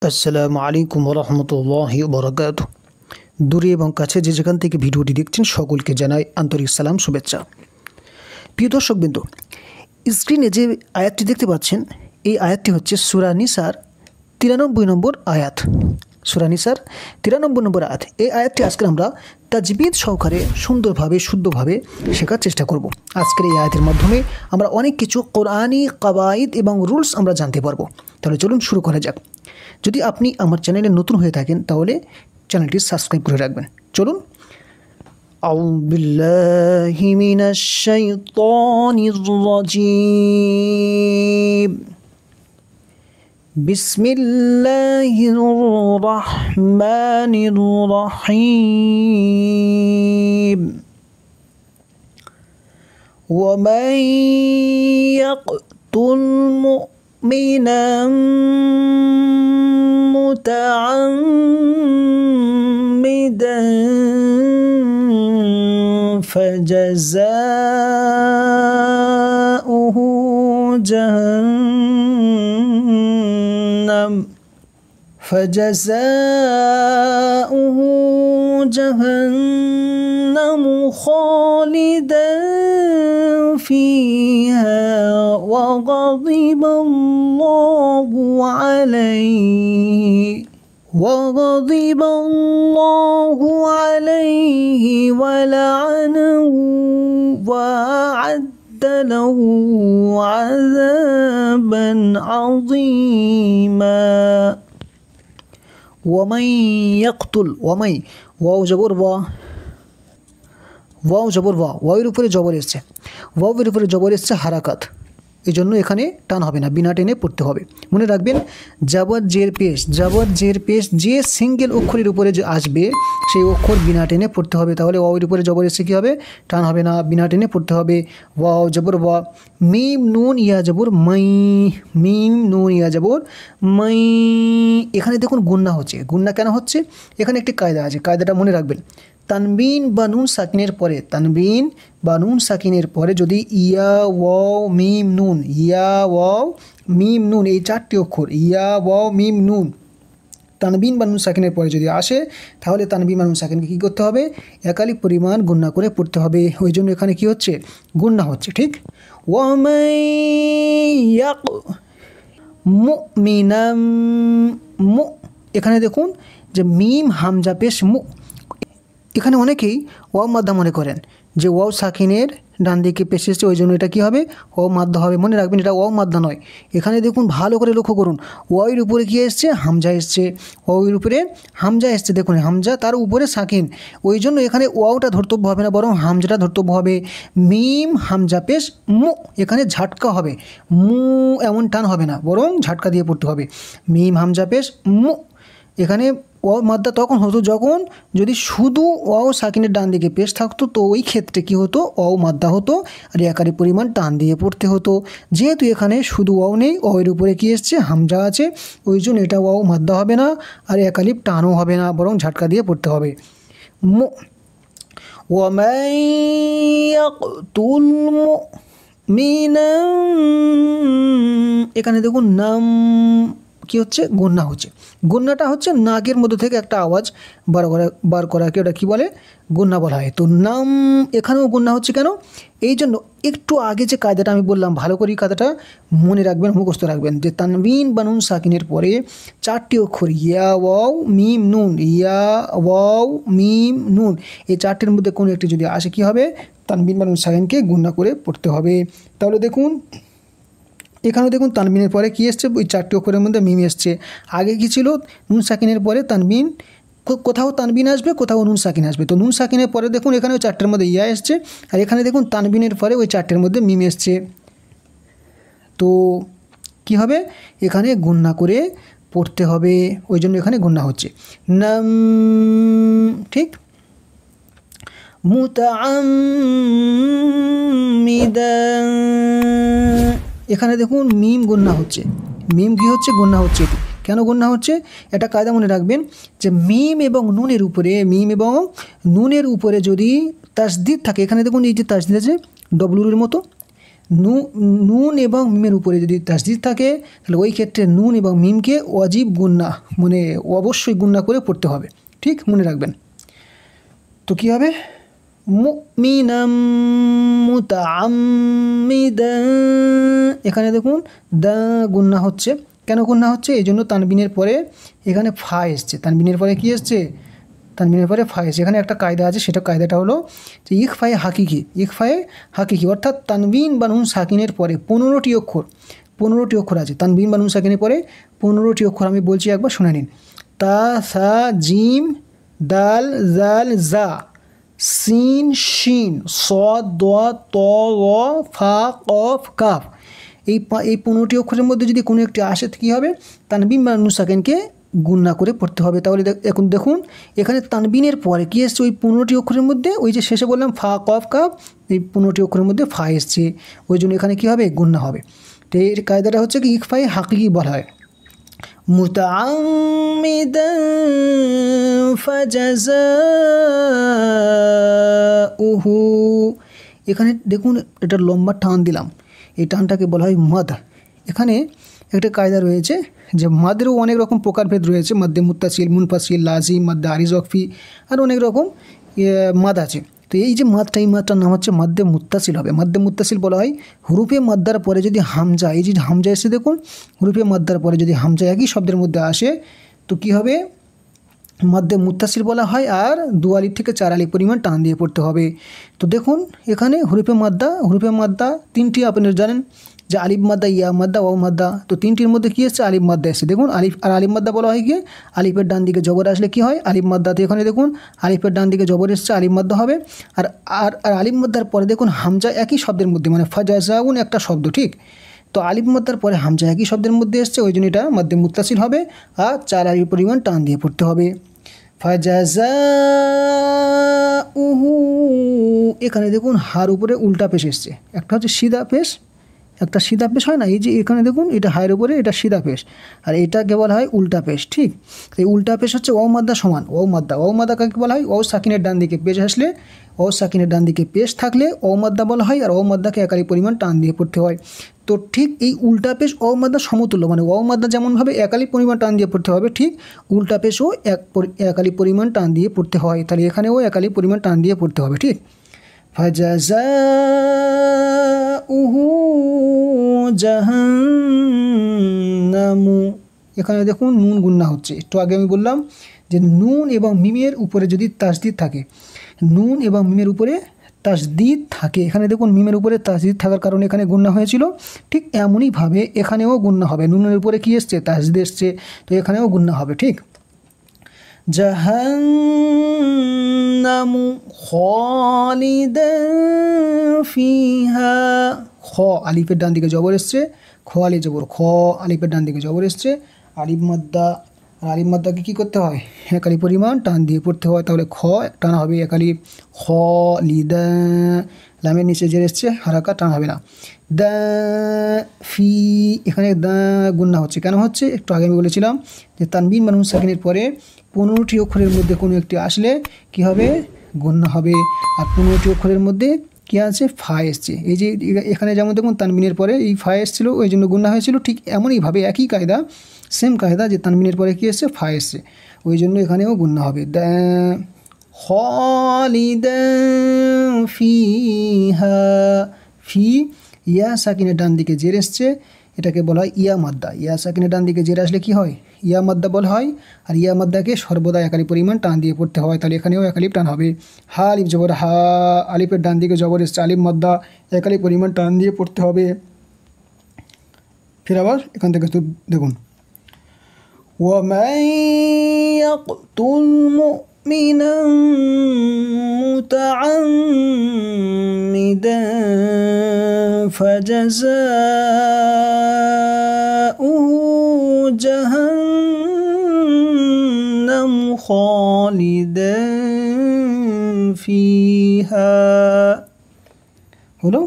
আসসালামু আলাইকুম রহমতুল্লাহি বরকাত। দূরে এবং কাছে যে যেখান থেকে ভিডিওটি দেখছেন সকলকে জানাই আন্তরিক সালাম শুভেচ্ছা। প্রিয় দর্শকবৃন্দ, স্ক্রিনে যে আয়াতটি দেখতে পাচ্ছেন এই আয়াতটি হচ্ছে সূরা নিসার 93 নম্বর আয়াত। সূরা নিসার 93 নম্বর আয়াত। এই আয়াতটি আজকে আমরা তাজবিদ সহকারে সুন্দরভাবে শুদ্ধভাবে শেখার চেষ্টা করব। আজকের এই আয়াতের মাধ্যমে আমরা অনেক কিছু কোরআনি কাওয়াইদ এবং রুলস আমরা জানতে পারবো। তাহলে চলুন শুরু করা যাক। যদি আপনি আমার চ্যানেলে নতুন হয়ে থাকেন তাহলে চ্যানেলটি সাবস্ক্রাইব করে রাখবেন। চলুন। আউযু বিল্লাহি মিনাশ শাইতানির রাজীম। বিসমিল্লাহির রহমানির রহিম। ومن يقتل مؤمنا متعمدا فجزاؤه جهنم خالدا فيها وغضب الله عليه ولعنه وأعد له عذابا عظيما। ومن يقتل ومن واو জবর ওয়াওয়ের উপরে জবর এসছে, ওয়াওয়ের উপরে জবর এসছে হারাকাত, এই জন্য এখানে টান হবে না, বিনা টেনে পড়তে হবে। মনে রাখবেন জাবর জের পেশ যে সিঙ্গেল অক্ষরের উপরে যে আসবে সেই অক্ষর বিনা টেনে পড়তে হবে। তাহলে ওয়াওয়ের উপরে জবর এসে কী হবে? টান হবে না, বিনা টেনে পড়তে হবে। ওয়াও জবর ওয়া, মিম নুন ইয়া জবর মাই, মিম নুন ইয়া জবর মাই। এখানে দেখুন গুন্না হচ্ছে। গুন্না কেন হচ্ছে? এখানে একটি কায়দা আছে, কায়দাটা মনে রাখবেন। তানবিন বা নুন সাকিনের পরে যদি ইয়া ওয়াও মিম নুন, ইয়া ওয়াও মিম নুন, এই চারটি অক্ষর ইয়া ওয়াও মিম নুন তানবিন বা নুন সাকিনের পরে যদি আসে তাহলে তানবিন বা নুন সাকিনকে কী করতে হবে? একালিক পরিমাণ গুন্না করে পড়তে হবে। ওই জন্য এখানে কী হচ্ছে? গুন্না হচ্ছে। ঠিক। মুমিনাম মু, এখানে দেখুন যে মিম হামজা পেশ মু। এখানে অনেকেই ওয়াও মাদ্দা মনে করেন যে ওয়াও সাকিনের ডান দিকে পেশ এসছে, ওই জন্য এটা কী হবে? ওয়াও মাদ্দা হবে। মনে রাখবেন এটা ওয়াও মাদ্দা নয়। এখানে দেখুন ভালো করে লক্ষ্য করুন, ওয়াওয়ের উপরে কী এসছে? হামজা এসছে। ওয়াওয়ের উপরে হামজা এসছে, দেখুন হামজা তার উপরে সাকিন, ওই জন্য এখানে ওয়াওটা ধর্তব্য হবে না, বরং হামজাটা ধর্তব্য হবে। মিম হামজা পেশ মু, এখানে ঝাটকা হবে, মু এমন টান হবে না, বরং ঝাটকা দিয়ে পড়তে হবে। মিম হামজা পেশ মু। এখানে ওয়াও মাদ্দা তখন হতো যখন যদি শুধু ওয়াও সাকিনের ডান দিকে পেশ থাকতো, তো ওই ক্ষেত্রে কী হতো? ওয়াও মাদ্দা হতো আর একারি পরিমাণ টান দিয়ে পড়তে হতো। যেহেতু এখানে শুধু ওয়াও নেই, ওয়াওয়ের উপরে কী এসছে? হামজা আছে, ওই জন্য এটা ওয়াও মাদ্দা হবে না আর একালিপ টানও হবে না, বরং ঝাটকা দিয়ে পড়তে হবে। ওয়ামান ইয়াকতুল মুমিনা, এখানে দেখুন নাম কী হচ্ছে? গুন্না হচ্ছে। গুন্নাটা হচ্ছে নাকের মধ্যে থেকে একটা আওয়াজ বার করাকে ওটা কী বলে? গুন্না বলা হয়। তো নাম এখানেও গুন্না হচ্ছে কেন? এই জন্য একটু আগে যে কায়দাটা আমি বললাম, ভালো করে কায়দাটা মনে রাখবেন, মুখস্থ রাখবেন যে তানবিন বা নুন সাকিনের পরে চারটি অক্ষর ইয়া ওয়াও মিম নুন, ইয়া ওয়াও মিম নুন, এই চারটির মধ্যে কোনো একটি যদি আসে কী হবে? তানবিন বা নুন সাকিনকে গুন্না করে পড়তে হবে। তাহলে দেখুন এখানেও দেখুন তানবিনের পরে কী এসছে? ওই চারটি অক্ষরের মধ্যে মিম এসছে। আগে কী ছিল? নুন সাকিনের পরে তানবিন, কোথাও তানবিন আসবে, কোথাও নুন সাকিন আসবে। তো নুন সাকিনের পরে দেখুন এখানে ওই চারটের মধ্যে ইয়া এসছে, আর এখানে দেখুন তানবিনের পরে ওই চারটের মধ্যে মিম এসছে। তো কী হবে? এখানে গুন্না করে পড়তে হবে, ওই জন্য এখানে গুন্না হচ্ছে। নাম, ঠিক। মুতাআম্মিদান, এখানে দেখুন মিম গুন্না হচ্ছে। মিম কী হচ্ছে? গুন্না হচ্ছে। এটি কেন গুন্না হচ্ছে? এটা কায়দা মনে রাখবেন যে মিম এবং নুনের উপরে যদি তাসদিদ থাকে, এখানে দেখুন এই যে তাসদিদ আছে ডব্লুর মতো, নুন এবং মিমের উপরে যদি তাসদিদ থাকে তাহলে ওই ক্ষেত্রে নুন এবং মিমকে ওয়াজিব গুন্না মানে অবশ্যই গুন্না করে পড়তে হবে, ঠিক মনে রাখবেন। তো কী হবে, মুমিনাম মুতাআম্মিদান, এখানে দেখুন দা গুন্না হচ্ছে, কেন গুন্না হচ্ছে? এই জন্য তানবিনের পরে এখানে ফা এসছে, তানবিনের পরে কী এসছে? তানবিনের পরে ফা এসছে। এখানে একটা কায়দা আছে, সেটা কায়দাটা হলো যে ইকফায়ে হাকিকি, অর্থাৎ তানবিন বা নুন সাকিনের পরে 15টি অক্ষর আছে। তানবিন বা নুন সাকিনের পরে 15টি অক্ষর আমি বলছি, একবার শুনে নিন। তা, সা, জিম, দাল, জাল, জা, সিন, শিন, সদ, দোয়া, ত, র, ফা, কফ, কাফ। এই 15টি অক্ষরের মধ্যে যদি কোনো একটি আসে কী হবে? তানবিন বা নুন সাকিনকে গুন্না করে পড়তে হবে। তাহলে এখন দেখুন এখানে তানবিনের পরে কী এসছে? ওই 15টি অক্ষরের মধ্যে ওই যে শেষে বললাম ফা, কফ, কাফ, এই 15টি অক্ষরের মধ্যে ফা এসছে, ওই জন্য এখানে কী হবে? গুন্না হবে। তো এর কায়দাটা হচ্ছে কি ইকফায়ে হাকিকি বলা হয়। মুতাআম্মিদান ফাজাযাউহু, এখানে দেখুন এটা লম্বা টান দিলাম, এই টানটাকে বলা হয় মাদ। এখানে একটা কায়দা রয়েছে যে মাদেরও অনেক রকম প্রকারভেদ রয়েছে, মাদ্দে মুত্তাসিল, মুনফাসিল, লাজিম, মাদ্দে আরিজ ওয়াকফি, আর অনেক রকম মাদ আছে। তো এই যে মাদটা, এই মাদটার নাম হচ্ছে মাদ্দে মুত্তাসিল হবে। মাদ্দে মুত্তাসিল বলা হয় হুরুফে মাদ্দার পরে যদি হামজা, এই যে হামজা এসে দেখুন হুরুফে মাদ্দার পরে যদি হামজা একই শব্দের মধ্যে আসে তো কী হবে? মাদ্দে মুত্তাসিল বলা হয়। আর 2 আলিফ থেকে 4 আলিফ পরিমাণ টান দিয়ে পড়তে হবে। তো দেখুন এখানে হুরুফে মাদ্দা 3টি আপনারা জানেন যে আলিফ মাদ্দা, ইয়া মাদ্দা, ওয়াও মাদ্দা। তো 3টির মধ্যে কী এসছে? আলিফ মাদ্দা এসছে। দেখুন আলিফ মাদ্দা বলা হয় গিয়ে আলিফের ডান দিকে জবর আসলে কী হয়? আলিফ মাদ্দাতে এখানে দেখুন আলিফের ডান দিকে জবর এসছে, আলিফ মাদ্দা হবে। আর আলিফ মাদ্দার পরে দেখুন হামজা একই শব্দের মধ্যে, মানে ফাজাযাউন একটা শব্দ, ঠিক? তো আলিফ মাদ্দার পরে হামজা একই শব্দের মধ্যে এসছে, ওই জন্য এটা মাদ্দে মুত্তাসিল হবে। আর 4 আলিফ পরিমাণ টান দিয়ে পড়তে হবে। ফাজাযাউহু, এখানে দেখুন হার উপরে উল্টা পেশ এসছে, একটা হচ্ছে সিধা পেশ, একটা সিধা পেশ হয় না, এই যে এখানে দেখুন এটা হায়ের উপরে, এটা সিধা পেশ, আর এটাকে বলা হয় উল্টা পেশ, ঠিক? এই উল্টা পেশ হচ্ছে ওয়াও মাদ্দা সমান ওয়াও মাদ্দা কাকে বলা হয়? ওয়াও সাকিনের ডান দিকে পেশ আসলে, ওয়াও সাকিনের ডান দিকে পেশ থাকলে ওয়াও মাদ্দা বলা হয়, আর ওয়াও মাদ্দাকে একালি পরিমাণ টান দিয়ে পড়তে হয়। তো ঠিক এই উল্টা পেশ ওয়াও মাদ্দা সমতুল্য, মানে ওয়াও মাদ্দা যেমনভাবে একালি পরিমাণ টান দিয়ে পড়তে হবে, ঠিক উল্টা পেশও একালি পরিমাণ টান দিয়ে পড়তে হয়। তাহলে এখানেও একালি পরিমাণ টান দিয়ে পড়তে হবে, ঠিক? ফাজাযাউহু জাহান্নামু, এখানে দেখুন নুন গুন্না হচ্ছে। একটু আগে আমি বললাম যে নুন এবং মিমের উপরে যদি তাসদিদ থাকে, নুন এবং মিমের উপরে তাসদিদ থাকে, এখানে দেখুন মিমের উপরে তাসদিদ থাকার কারণে এখানে গুন্না হয়েছিল, ঠিক এমনইভাবে এখানেও গুন্না হবে। নুনের উপরে কী এসছে? তাসদিদ এসছে, তো এখানেও গুন্না হবে, ঠিক? জাহান্নামু খালিদান ফিহা, খ আলিফের ডান দিকে জবর এসছে, খ আলিফ জবর, খ আলিফের ডান দিকে জবর এসছে, আলিফ মাদ্দা, আর আলিফ মাদ্দাকে কী করতে হয়? একালি পরিমাণ টান দিয়ে পড়তে হয়। তাহলে খ টানা হবে একালি, খালিদা, লামের নিচে জের এসছে, হারাকা টান হবে না। দা ফি, এখানে দা গুন্না হচ্ছে, কেন হচ্ছে? একটু আগে আমি বলেছিলাম যে তানবিন বা নুন সাকিনের পরে 15টি অক্ষরের মধ্যে কোনো একটি আসলে কী হবে? গুন্না হবে। আর 15টি অক্ষরের মধ্যে কী আছে? ফা এসছে। এই যে এখানে যেমন দেখুন তানবিনের পরে এই ফা এসছিল, ওই জন্য গুন্না হয়েছিল, ঠিক এমনইভাবে একই কায়দা, সেম কায়দা, যে তানবিনের পরে কী এসছে? ফা এসছে, ওই জন্য এখানেও গুন্না হবে। খালিদান ফিহা, ফি ইয়া সাকিনের ডান দিকে জের এসছে, এটাকে বলা হয় ইয়া মাদ্দা। ইয়া সাকিনের ডান দিকে জের আসলে কী হয়? ইয়া মাদ্দা বলা হয়। আর ইয়া মাদ্দাকে সর্বদা একালি পরিমাণ টান দিয়ে পড়তে হয়, তাহলে এখানেও একালিপ টান হবে। হা আলিফ জবর হা, আলিফের ডান দিকে জবর এসছে, আলিফ মাদ্দা একালি পরিমাণ টান দিয়ে পড়তে হবে। ফির আবার এখান থেকে তো দেখুন, ওয়ামান ইয়াকতুল মুমিনান মুতাআম্মিদান ফাজাযাউহু জাহান্নাম খালিদান ফিহা, হলো।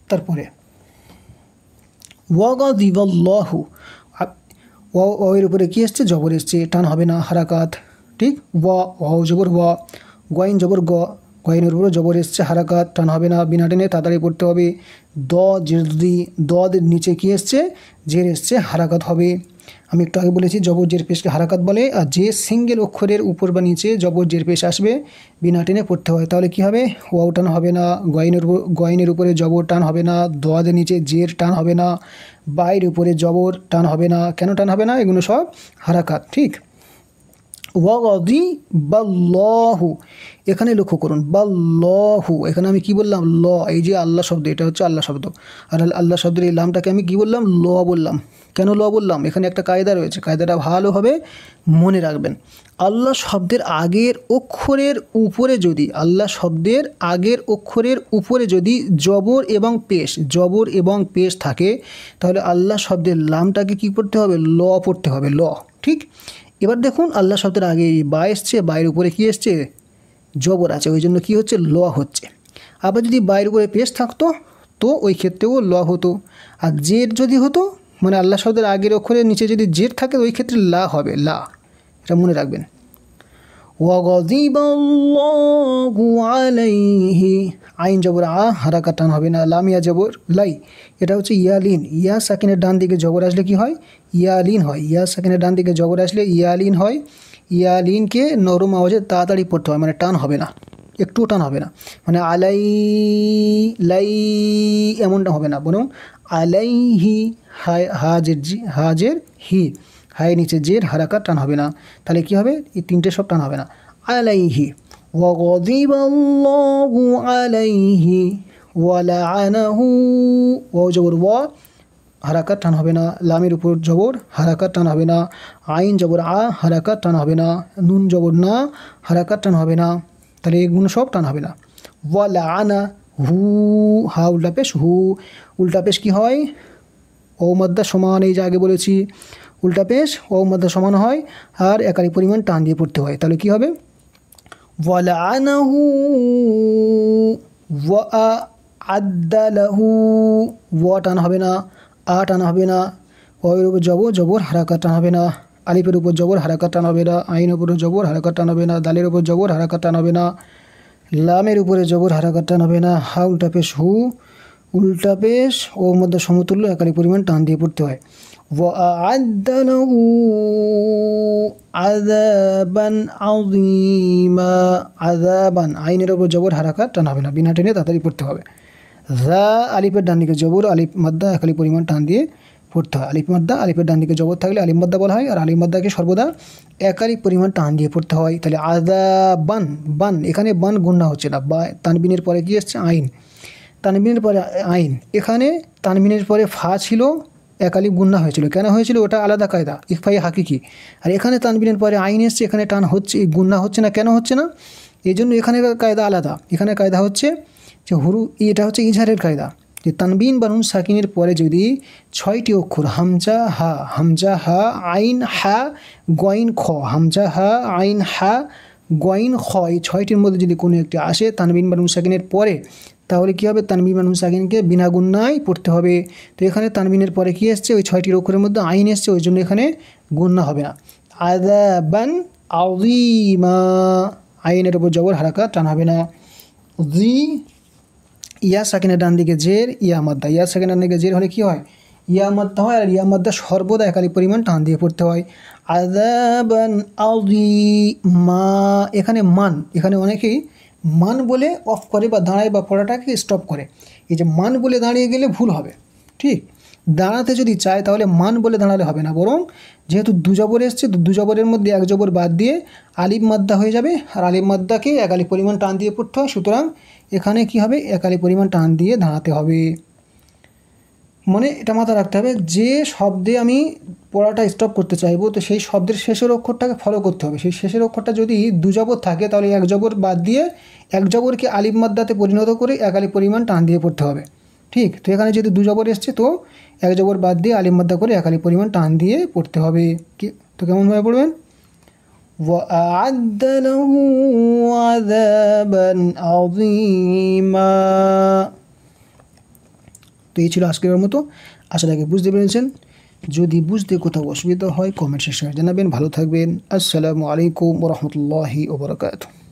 তারপরে ওয়াগাযিবাল্লাহু, ওয়ের উপরে কী এসছে? জবর এসছে, টান হবে না, হারাকাত, ঠিক? ওয়াও জবর ওয়া, গয়েন জবর গ, গয়েনের উপরে জবর এসছে, হারাকাত, টান হবে না, বিনা টেনে তাড়াতাড়ি পড়তে হবে। যদি দের নিচে কী এসছে, জের এসছে, হারাকাত হবে। আমি একটু আগে বলেছি জবর জের পেশকে হারাকাত বলে, আর যে সিঙ্গেল অক্ষরের উপর বা নিচে জবর জের পেশ আসবে বিনা টেনে পড়তে হয়, তাহলে কি হবে, ওয়াও টান হবে না, গয়েনের উপরে জবর টান হবে না, দের নিচে জের টান হবে না, বাইর উপরে জবর টান হবে না। কেন টান হবে না? এগুলো সব হারাকাত, ঠিক। ওয়াগদি বাল্লাহু, এখানে লক্ষ্য করুন, বাল্লাহু, এখানে আমি কি বললাম, ল, এই যে আল্লাহ শব্দ, এটা হচ্ছে আল্লাহ শব্দ, আর আল্লাহ শব্দের এই লামটাকে আমি কি বললাম, ল বললাম। কেন ল বললাম? এখানে একটা কায়দা রয়েছে, কায়দাটা ভালোভাবে মনে রাখবেন। আল্লাহ শব্দের আগের অক্ষরের উপরে যদি, আল্লাহ শব্দের আগের অক্ষরের উপরে যদি জবর এবং পেশ থাকে, তাহলে আল্লাহ শব্দের লামটাকে কি পড়তে হবে, ল পড়তে হবে, ল, ঠিক। এবার দেখুন আল্লাহ শব্দের আগে বা এসছে, বাইরের উপরে কি এসছে, জবর আছে, ওই জন্য কী হচ্ছে, ল হচ্ছে। আবার যদি বাইরের উপরে পেশ থাকতো তো ওই ক্ষেত্রেও ল হতো। আর জের যদি হতো, মানে আল্লাহ শব্দের আগের অক্ষরের নিচে যদি জের থাকে ওই ক্ষেত্রে লা হবে, লা, এটা মনে রাখবেন। ওয়াগদিবাল্লাহু আলাইহি, আইন জবর আ, হারাকাত টান হবে না, লামিয়া জবর লাই, এটা হচ্ছে ইয়ালিন। ইয়া সাকিনের ডান দিকে জবর আসলে কি হয়, ইয়ালিন হয়। ইয়া সাকিনের ডান দিকে জবর আসলে ইয়ালিন হয়। ইয়ালিনকে নরম আওয়াজে তাড়াতাড়ি পড়তে হয়, মানে টান হবে না, একটুও টান হবে না, মানে আলাই লাই এমনটা হবে না, বরং আলাইহি, হাজের হি, হায় নিচে জের, হারাকাত টান হবে না। তাহলে কি হবে, এই তিনটে সব টান হবে না। আলাইহি, ওয়াগদিবাল্লাহু আলাইহি ওয়ালাআনাহু, ওয়াও জবর ওয়া, হারাকাত টান হবে না, লামের উপর জবর, হারাকাত টান হবে না, আইন জবর আ, হারাকাত টান হবে না, নুন জবর না, হারাকাত টান হবে না, তাহলে এগুলো সব টান হবে না। ওয়ালাআনা হু, হা উল্টা পেশ, হু উল্টা পেশ কি হয়, ও মাদ্দা সমান, এই যে আগে বলেছি উল্টা পেশ ও মাদ্দা সমান হয়, আর একারি পরিমাণ টান দিয়ে পড়তে হয়, তাহলে কি হবে, ওয়ালাআনাহু ওয়া আদ্দালাহু, ওয়া টান হবে না, আ টান হবে না, ওয়ের উপর জবর হারাকাত টান হবে না, আলিফের উপর জবর হারাকাত টান হবে না, আইনের উপর জবর হারাকাত টান হবে না, দালের উপর জবর হারাকাত টান হবে না, লামের উপরে জবর হারাকাত টান হবে না, হা উল্টা পেশ হু, উল্টা পেশ ও মধ্যে সমতুল্য একারি পরিমাণ টান দিয়ে পড়তে হয়। وأعد له عذابا عظيما, আযাবান, আইনের উপর জবর হারাকাত টান হবে না, বিনা টেনে তাড়াতাড়ি পড়তে হবে। যা, আলিফের ডান দিকে জবর, আলিফ মাদ্দা একালি পরিমাণ টান দিয়ে পড়তে হয়। আলিফ মাদ্দা, আলিফের ডান দিকে জবর থাকলে আলিফ মাদ্দা বলা হয়, আর আলিফ মাদ্দাকে সর্বদা একালি পরিমাণ টান দিয়ে পড়তে হয়। তাহলে আযাবান, বান, এখানে বান গুণনা হচ্ছে না, বা তানবিনের পরে কি এসছে, আইন, তানবিনের পরে আইন, এখানে তানবিনের পরে ফা ছিল, একালিফ গুণনা হয়েছিল, কেন হয়েছিল, ওটা আলাদা কায়দা, ইকফাই হাকিকি। আর এখানে তানবিনের পরে আইন এসছে, এখানে টান হচ্ছে, গুণনা হচ্ছে না, কেন হচ্ছে না, এই জন্য এখানে কায়দা আলাদা। এখানে কায়দা হচ্ছে যে এটা হচ্ছে ইজহারের কায়দা, যে তানবিন বা নুন সাকিনের পরে যদি 6টি অক্ষর হামজা হা আইন হা গইন খ, হামজা হা আইন হা গইন খ, এই 6টির মধ্যে যদি কোনো একটি আসে তানবিন বা নুন সাকিনের পরে, তাহলে কী হবে, তানবিন বা নুন সাকিনকে বিনা গুণনায় পড়তে হবে। তো এখানে তানবিনের পরে কী এসছে, ওই 6টির অক্ষরের মধ্যে আইন এসছে, ওই জন্য এখানে গুণনা হবে না। আযাবান আযীমা, আইনের উপর জবর হারাকাত টান হবে না। জি, ইয়া সাকিনের ডান দিকে জের, ইয়া মাদ্দা, ইয়া সাকিনের ডান দিকে জের হলে কি হয়, ইয়া মাদ্দা হয়, আর ইয়া মাদ্দা সর্বদা একালি পরিমাণ টান দিয়ে পড়তে হয়। আযাবান আযীমা, এখানে মান, এখানে অনেকেই মান বলে অফ করে বা দাঁড়ায় বা পড়াটাকে স্টপ করে, এই যে মান বলে দাঁড়িয়ে গেলে ভুল হবে, ঠিক। দাঁড়াতে যদি চায় তাহলে মান বলে দাঁড়ালে হবে না, বরং যেহেতু দুজবর এসছে, দুজবরের মধ্যে এক জবর বাদ দিয়ে আলিফ মাদ্দা হয়ে যাবে, আর আলিফ মাদ্দাকে একালি পরিমাণ টান দিয়ে পড়তে হয়, সুতরাং এখানে কি হবে, একালি পরিমাণ টান দিয়ে দাঁড়াতে হবে। মানে এটা মাথায় রাখতে হবে, যে শব্দে আমি পড়াটা স্টপ করতে চাইবো, তো সেই শব্দের শেষের অক্ষরটাকে ফলো করতে হবে। সেই শেষের অক্ষরটা যদি দুজবর থাকে তাহলে এক জবর বাদ দিয়ে এক জবরকে আলিফ মাদ্দাতে পরিণত করে একালি পরিমাণ টান দিয়ে পড়তে হবে, ঠিক। তো এখানে যদি দুজবর এসছে তো এক জবর বাদ দিয়ে আলিফ মাদ্দা করে একালি পরিমাণ টান দিয়ে পড়তে হবে। তো কেমনভাবে পড়বেন, وأعد له عذابا عظيما। তো এই ছিল আজকের মতো, আশা রাখি বুঝতে পেরেছেন। যদি বুঝতে কোথাও অসুবিধা হয় কমেন্ট সেকশনে জানাবেন। ভালো থাকবেন। আসসালামু আলাইকুম ওয়া রাহমাতুল্লাহি ওয়া বারাকাতুহু।